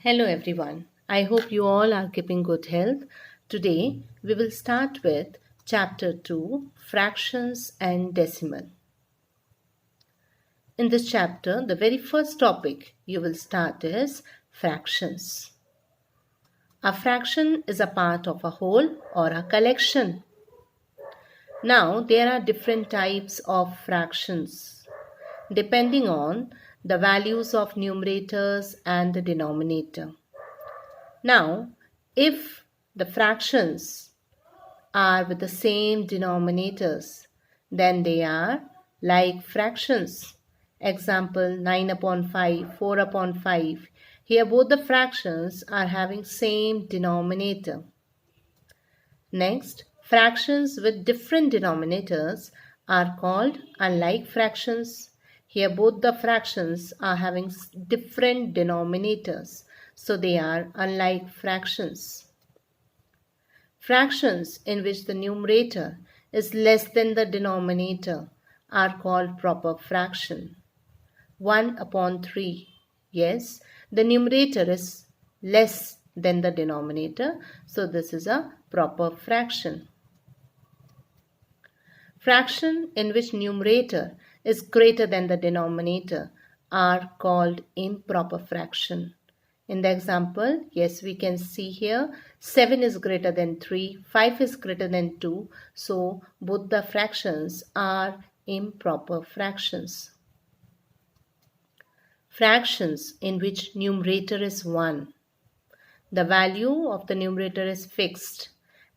Hello everyone. I hope you all are keeping good health. Today we will start with chapter 2 Fractions and Decimal. In this chapter, the very first topic you will start is fractions. A fraction is a part of a whole or a collection. Now there are different types of fractions depending on the values of numerators and the denominator. Now, if the fractions are with the same denominators, then they are like fractions. Example 9 upon 5, 4 upon 5. Here both the fractions are having same denominator. Next, fractions with different denominators are called unlike fractions. Here both the fractions are having different denominators, so they are unlike fractions. Fractions in which the numerator is less than the denominator are called proper fraction. 1 upon 3. Yes, the numerator is less than the denominator, so this is a proper fraction. Fraction in which numerator is greater than the denominator are called improper fraction. In the example, yes, we can see here 7 is greater than 3, 5 is greater than 2, so both the fractions are improper fractions. Fractions in which numerator is 1. The value of the numerator is fixed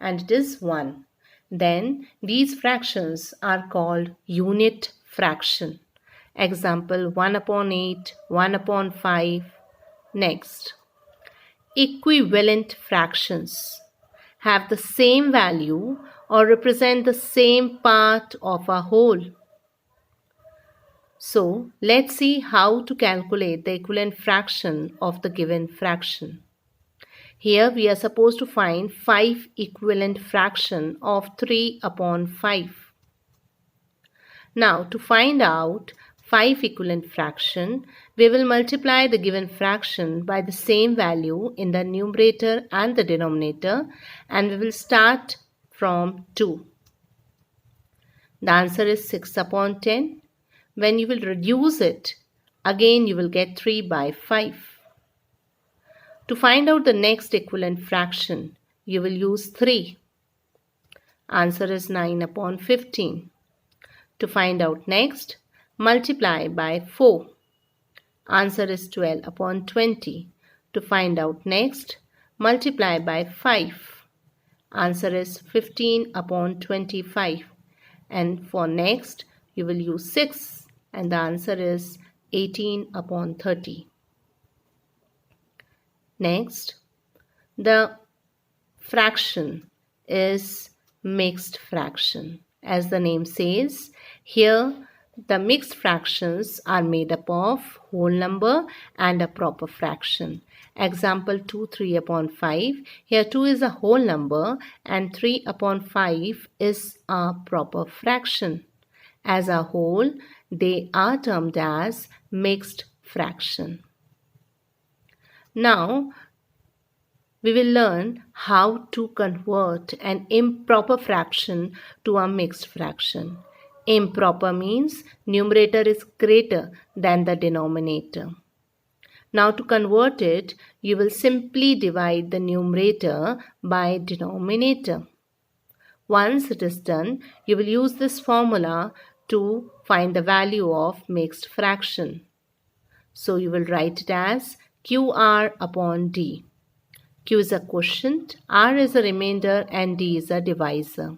and it is 1. Then these fractions are called unit fraction. Example 1 upon 8, 1 upon 5. Next, equivalent fractions have the same value or represent the same part of a whole. So let's see how to calculate the equivalent fraction of the given fraction. Here we are supposed to find 5 equivalent fraction of 3 upon 5. Now to find out 5 equivalent fraction, we will multiply the given fraction by the same value in the numerator and the denominator, and we will start from 2. The answer is 6 upon 10. When you will reduce it, again you will get 3 by 5. To find out the next equivalent fraction, you will use 3. Answer is 9 upon 15. To find out next, multiply by 4. Answer is 12 upon 20. To find out next, multiply by 5. Answer is 15 upon 25. And for next, you will use 6 and the answer is 18 upon 30. Next, the fraction is mixed fraction. As the name says, here the mixed fractions are made up of whole number and a proper fraction. Example 2, 3 upon 5. Here 2 is a whole number and 3 upon 5 is a proper fraction. As a whole, they are termed as mixed fraction. Now, we will learn how to convert an improper fraction to a mixed fraction. Improper means numerator is greater than the denominator. Now to convert it, you will simply divide the numerator by denominator. Once it is done, you will use this formula to find the value of mixed fraction. So you will write it as QR upon D. Q is a quotient, R is a remainder and D is a divisor.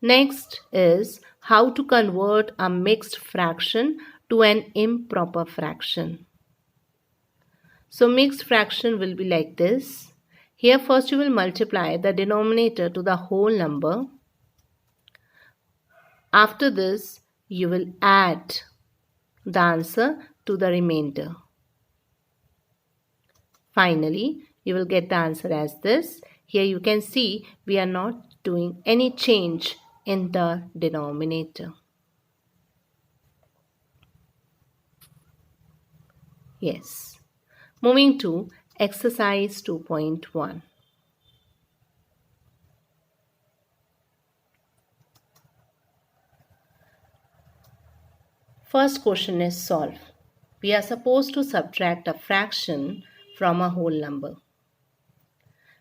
Next is how to convert a mixed fraction to an improper fraction. So mixed fraction will be like this. Here first you will multiply the denominator to the whole number. After this you will add the answer to the remainder. Finally, you will get the answer as this. Here you can see we are not doing any change in the denominator. Yes. Moving to exercise 2.1. First question is solve. We are supposed to subtract a fraction from a whole number.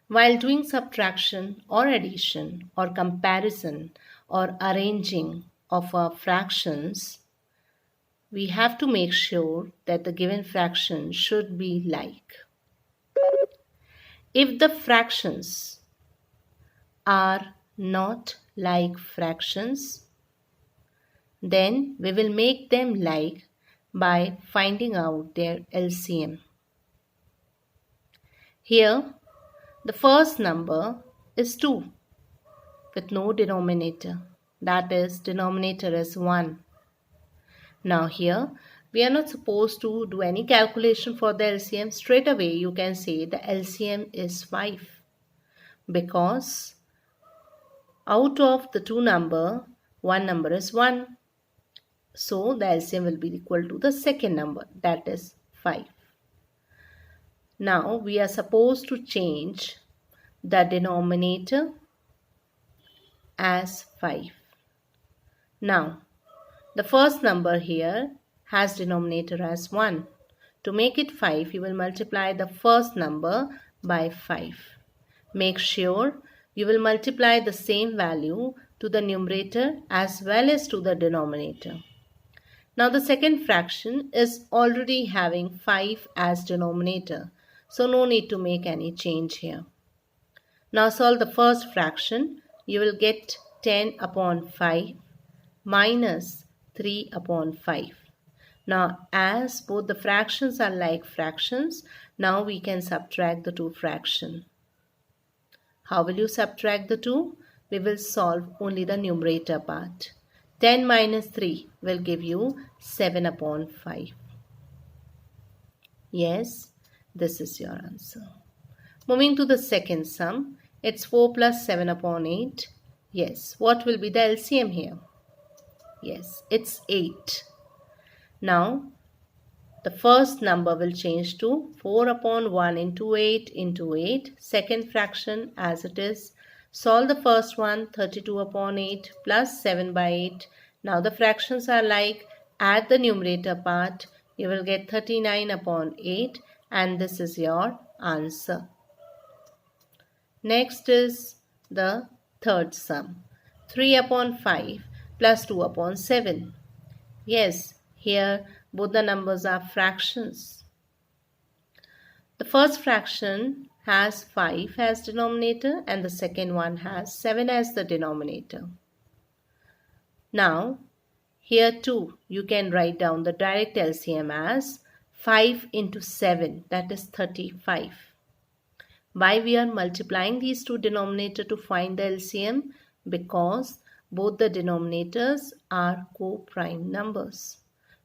While doing subtraction or addition or comparison or arranging of our fractions, we have to make sure that the given fraction should be like. If the fractions are not like fractions, then we will make them like by finding out their LCM. Here, the first number is 2 with no denominator. That is, denominator is 1. Now here, we are not supposed to do any calculation for the LCM. Straight away, you can say the LCM is 5. Because out of the two number, one number is 1. So the LCM will be equal to the second number, that is 5. Now we are supposed to change the denominator as 5. Now the first number here has denominator as 1. To make it 5, you will multiply the first number by 5. Make sure you will multiply the same value to the numerator as well as to the denominator. Now the second fraction is already having 5 as denominator, so no need to make any change here. Now solve the first fraction. You will get 10 upon 5 minus 3 upon 5. Now as both the fractions are like fractions, now we can subtract the two fractions. How will you subtract the two? We will solve only the numerator part. 10 minus 3 will give you 7 upon 5. Yes, this is your answer. Moving to the second sum, it's 4 plus 7 upon 8. Yes, what will be the LCM here? Yes, it's 8. Now, the first number will change to 4 upon 1 into 8 into 8. Second fraction as it is. Solve the first one, 32 upon 8 plus 7 by 8. Now the fractions are like, add the numerator part. You will get 39 upon 8 and this is your answer. Next is the third sum. 3 upon 5 plus 2 upon 7. Yes, here both the numbers are fractions. The first fraction has 5 as denominator and the second one has 7 as the denominator. Now, here too you can write down the direct LCM as 5 into 7, that is 35. Why we are multiplying these two denominators to find the LCM? Because both the denominators are co-prime numbers.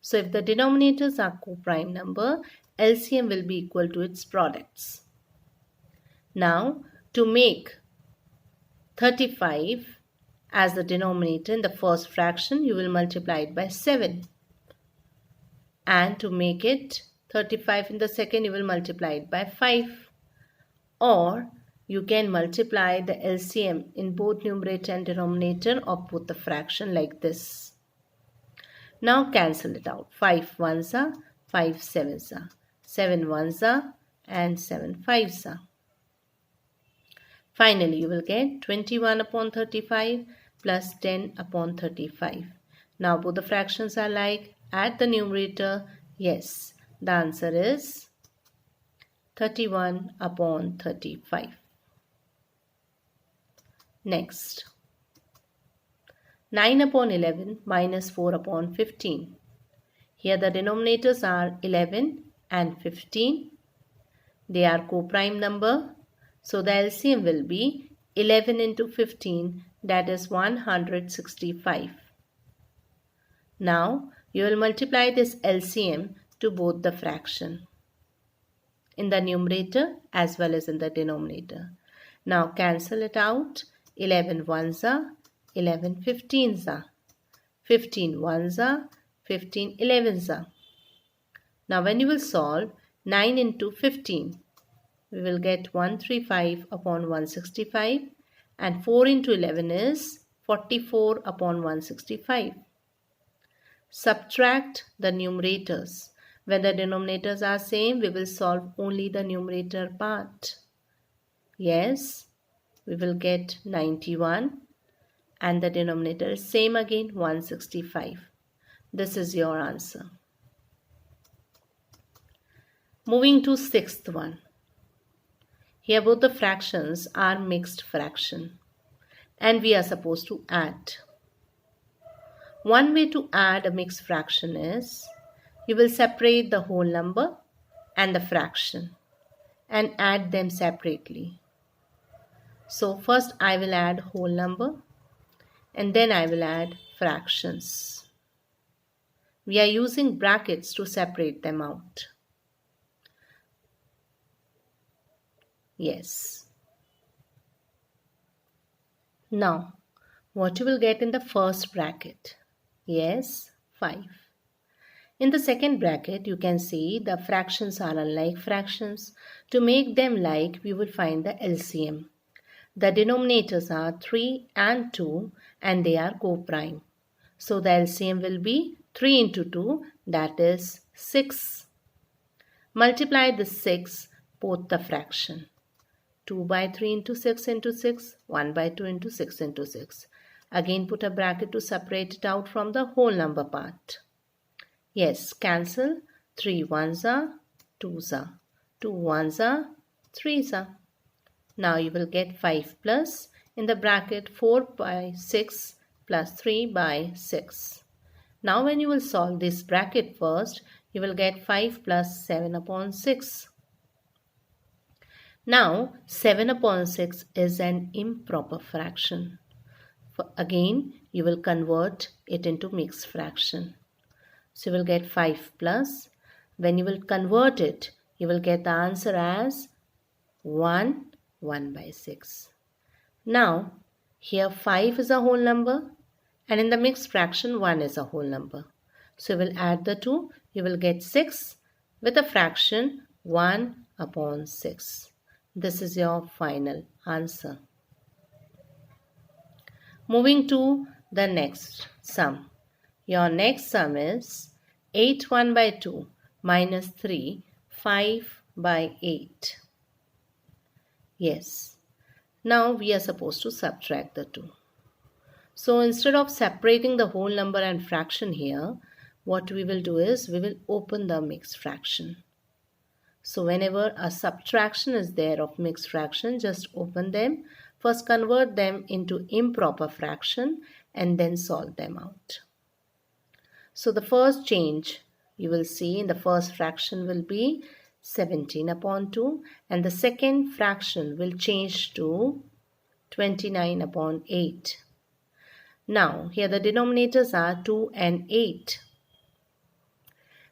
So if the denominators are co-prime number, LCM will be equal to its products. Now, to make 35 as the denominator in the first fraction, you will multiply it by 7. And to make it 35 in the second, you will multiply it by 5. Or you can multiply the LCM in both numerator and denominator of both the fraction like this. Now cancel it out. 5 ones are, 5 sevens are, 7 ones are and 7 fives are. Finally, you will get 21 upon 35 plus 10 upon 35. Now both the fractions are like, add the numerator. Yes, the answer is 31 upon 35. Next, 9 upon 11 minus 4 upon 15. Here the denominators are 11 and 15. They are co-prime number. So the LCM will be 11 into 15, that is 165. Now you will multiply this LCM to both the fraction in the numerator as well as in the denominator. Now cancel it out. 11 ones are, 11 15s are, 15 ones are, 15 11s are. Now when you will solve, 9 into 15. We will get 135 upon 165, and 4 into 11 is 44 upon 165. Subtract the numerators. When the denominators are same, we will solve only the numerator part. Yes, we will get 91, and the denominator is same again, 165. This is your answer. Moving to sixth one. Here both the fractions are mixed fraction and we are supposed to add. One way to add a mixed fraction is you will separate the whole number and the fraction and add them separately. So first I will add whole number and then I will add fractions. We are using brackets to separate them out. Yes. Now, what you will get in the first bracket? Yes, 5. In the second bracket, you can see the fractions are unlike fractions. To make them like, we will find the LCM. The denominators are 3 and 2 and they are co-prime. So the LCM will be 3 into 2, that is 6. Multiply the 6, both the fraction. 2 by 3 into 6 into 6, 1 by 2 into 6 into 6. Again put a bracket to separate it out from the whole number part. Yes, cancel. 3 ones are 2s are. 2 ones are 3s are. Now you will get 5 plus in the bracket 4 by 6 plus 3 by 6. Now when you will solve this bracket first, you will get 5 plus 7 upon 6. Now 7 upon 6 is an improper fraction. Again, you will convert it into mixed fraction. So you will get 5 plus. When you will convert it, you will get the answer as 1 by 6. Now, here 5 is a whole number and in the mixed fraction 1 is a whole number. So you will add the two. You will get 6 with a fraction 1 upon 6. This is your final answer. Moving to the next sum. Your next sum is 8 1 by 2 minus 3 5 by 8. Yes. Now we are supposed to subtract the two. So instead of separating the whole number and fraction here, what we will do is we will open the mixed fraction. So whenever a subtraction is there of mixed fraction, just open them. First convert them into improper fraction and then solve them out. So the first change you will see in the first fraction will be 17 upon 2 and the second fraction will change to 29 upon 8. Now here the denominators are 2 and 8.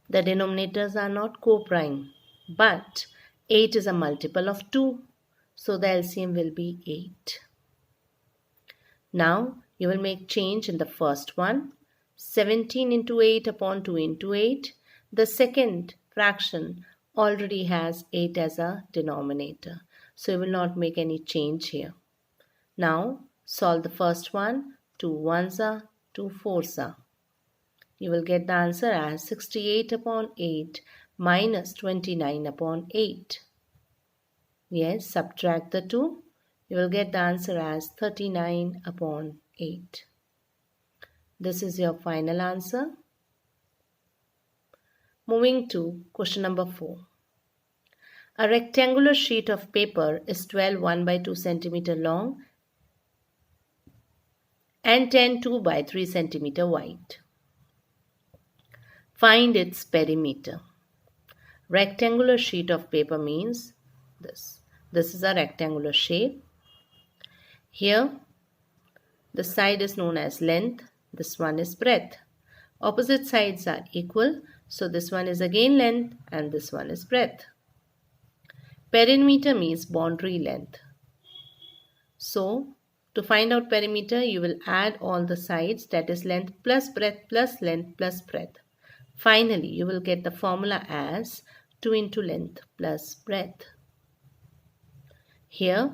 The denominators are not co-prime. But 8 is a multiple of 2. So the LCM will be 8. Now you will make change in the first one. 17 into 8 upon 2 into 8. The second fraction already has 8 as a denominator. So you will not make any change here. Now solve the first one. 2 ones are, 2 fours are. You will get the answer as 68 upon 8 minus 29 upon 8. Yes, subtract the 2. You will get the answer as 39 upon 8. This is your final answer. Moving to question number 4. A rectangular sheet of paper is 12 1 by 2 cm long and 10 2 by 3 cm wide. Find its perimeter. Rectangular sheet of paper means this. This is a rectangular shape. Here, the side is known as length. This one is breadth. Opposite sides are equal. So this one is again length and this one is breadth. Perimeter means boundary length. So, to find out perimeter, you will add all the sides, that is length plus breadth plus length plus breadth. Finally, you will get the formula as 2 into length plus breadth. Here,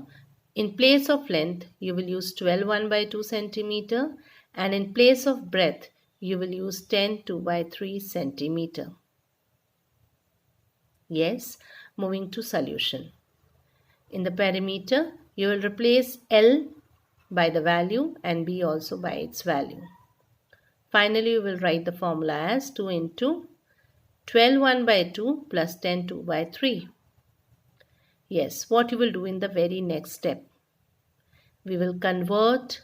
in place of length, you will use 12 1 by 2 centimeter, and in place of breadth, you will use 10 2 by 3 centimeter. Yes, moving to solution. In the perimeter, you will replace L by the value and B also by its value. Finally, you will write the formula as 2 into 12 1 by 2 plus 10 2 by 3. Yes, what you will do in the very next step? We will convert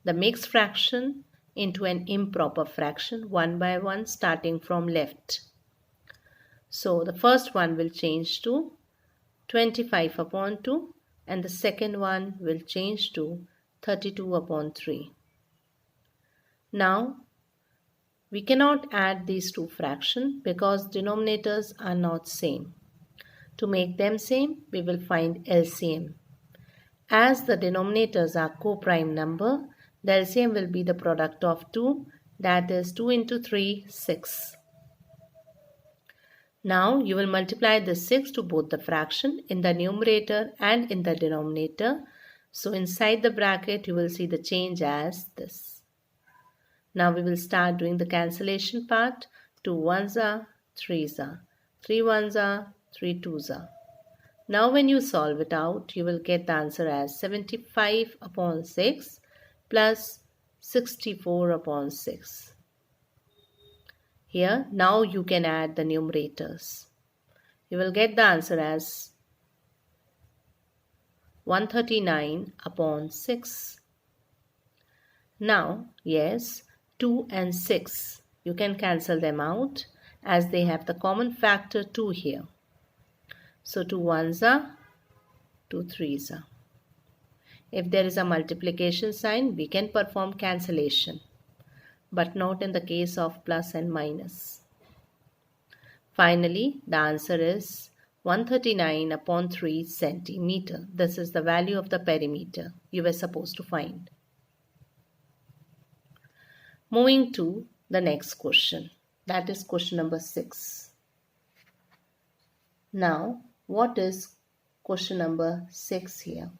the mixed fraction into an improper fraction one by one, starting from left. So the first one will change to 25 upon 2 and the second one will change to 32 upon 3. Now we cannot add these two fractions because denominators are not same. To make them same, we will find LCM. As the denominators are co-prime number, the LCM will be the product of 2, that is 2 into 3, 6. Now you will multiply the 6 to both the fraction in the numerator and in the denominator. So inside the bracket you will see the change as this. Now we will start doing the cancellation part. 2 ones are 3s are, 3 ones are 3 twos are. Now when you solve it out, you will get the answer as 75 upon 6 plus 64 upon 6. Here, now you can add the numerators. You will get the answer as 139 upon 6. Now, yes, 2 and 6, you can cancel them out as they have the common factor 2 here. So 2 ones are, 2 threes are. If there is a multiplication sign, we can perform cancellation, but not in the case of plus and minus. Finally, the answer is 139 upon 3 centimeter. This is the value of the perimeter you were supposed to find. Moving to the next question, that is question number 6. Now, what is question number 6 here?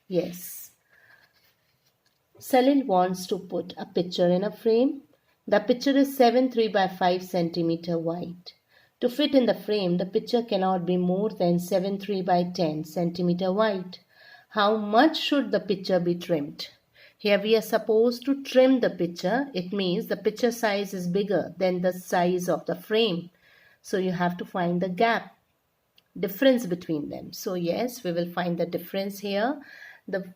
Yes, Salil wants to put a picture in a frame. The picture is 7 3 by 5 centimeter wide. To fit in the frame, the picture cannot be more than 7 3 by 10 centimeter wide. How much should the picture be trimmed? Here we are supposed to trim the picture. It means the picture size is bigger than the size of the frame. So you have to find the gap, difference between them. So yes, we will find the difference here. The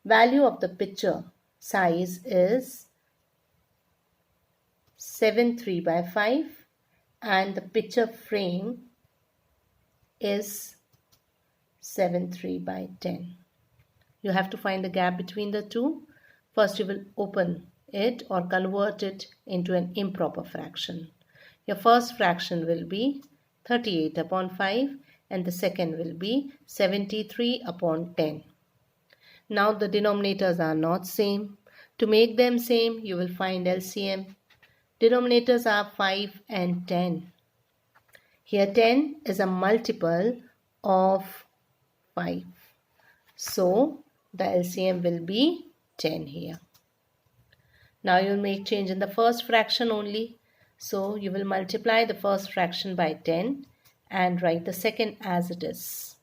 value of the picture size is 7 3 by 5 and the picture frame is 7 3 by 10. You have to find the gap between the two. First you will open it or convert it into an improper fraction. Your first fraction will be 38 upon 5 and the second will be 73 upon 10. Now the denominators are not same. To make them same, you will find LCM. Denominators are 5 and 10. Here 10 is a multiple of 5. So the LCM will be 10 here. Now you will make change in the first fraction only. So you will multiply the first fraction by 10 and write the second as it is.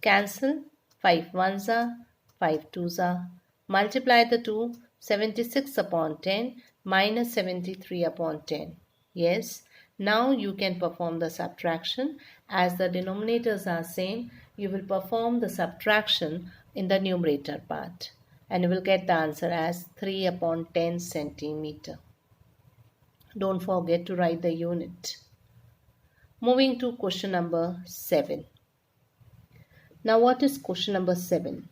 Cancel, 5 ones are, 5 twos are. Multiply the two, 76 upon 10 minus 73 upon 10. Yes, now you can perform the subtraction. As the denominators are same, you will perform the subtraction in the numerator part. And you will get the answer as 3 upon 10 centimeter. Don't forget to write the unit. Moving to question number 7. Now what is question number 7?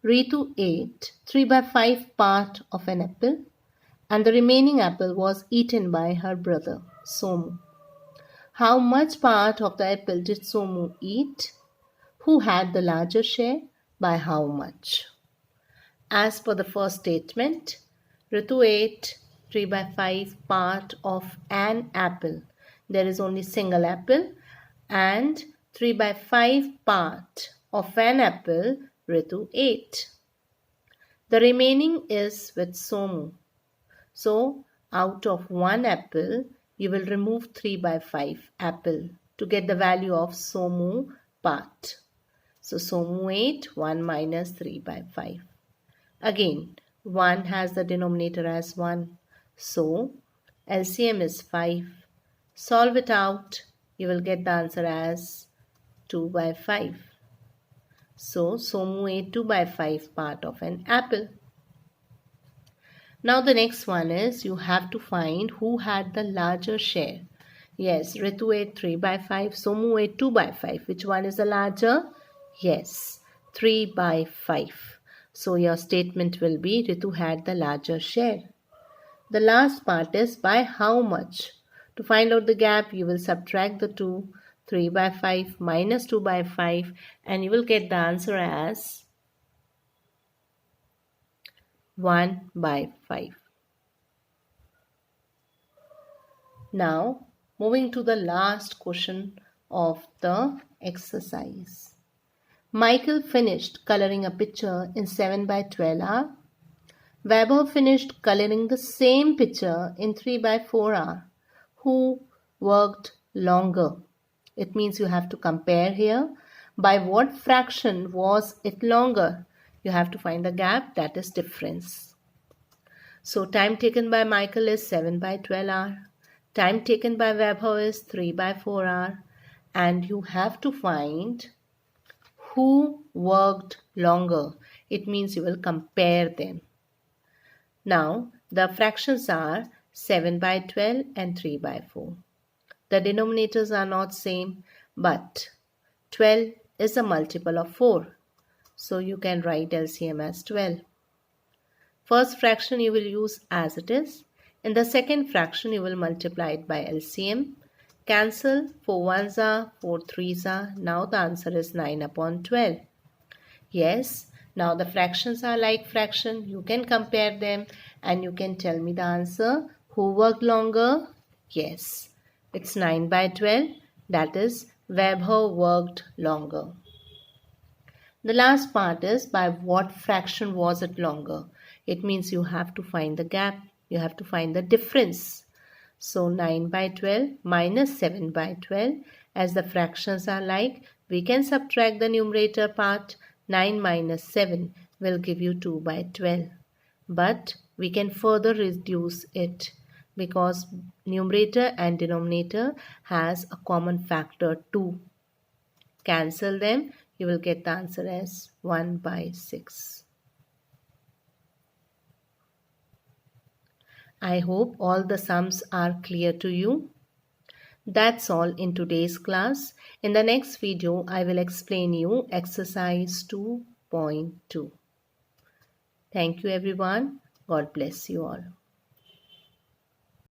Ritu ate 3 by 5 part of an apple and the remaining apple was eaten by her brother Somu. How much part of the apple did Somu eat? Who had the larger share? By how much? As per the first statement, Ritu ate 3 by 5 part of an apple. There is only single apple. And 3 by 5 part of an apple Ritu ate. The remaining is with Somu. So out of 1 apple, you will remove 3 by 5 apple to get the value of Somu part. So Somu ate 1 minus 3 by 5. Again, 1 has the denominator as 1. So LCM is 5. Solve it out. You will get the answer as 2 by 5. So Somu ate 2 by 5 part of an apple. Now the next one is you have to find who had the larger share. Yes, Ritu ate 3 by 5, Somu ate 2 by 5. Which one is the larger? Yes, 3 by 5. So your statement will be Ritu had the larger share. The last part is by how much. To find out the gap, you will subtract the 2, 3 by 5 minus 2 by 5, and you will get the answer as 1 by 5. Now, moving to the last question of the exercise. Michael finished coloring a picture in 7 by 12 hour. Weber finished coloring the same picture in 3 by 4 hour. Who worked longer? It means you have to compare here. By what fraction was it longer? You have to find the gap, that is difference. So time taken by Michael is 7 by 12 hour. Time taken by Weber is 3 by 4 hour. And you have to find who worked longer. It means you will compare them. Now the fractions are 7 by 12 and 3 by 4. The denominators are not same, but 12 is a multiple of 4. So you can write LCM as 12. First fraction you will use as it is. In the second fraction you will multiply it by LCM. Cancel, 4 ones are, 4 threes are. Now the answer is 9 upon 12. Yes, now the fractions are like fraction. You can compare them and you can tell me the answer. Who worked longer? Yes, it's 9 by 12. That is, Weber worked longer. The last part is by what fraction was it longer? It means you have to find the gap. You have to find the difference. So 9 by 12 minus 7 by 12. As the fractions are like, we can subtract the numerator part. 9 minus 7 will give you 2 by 12. But we can further reduce it because numerator and denominator has a common factor 2. Cancel them. You will get the answer as 1 by 6. I hope all the sums are clear to you. That's all in today's class. In the next video, I will explain you exercise 2.2. Thank you everyone. God bless you all.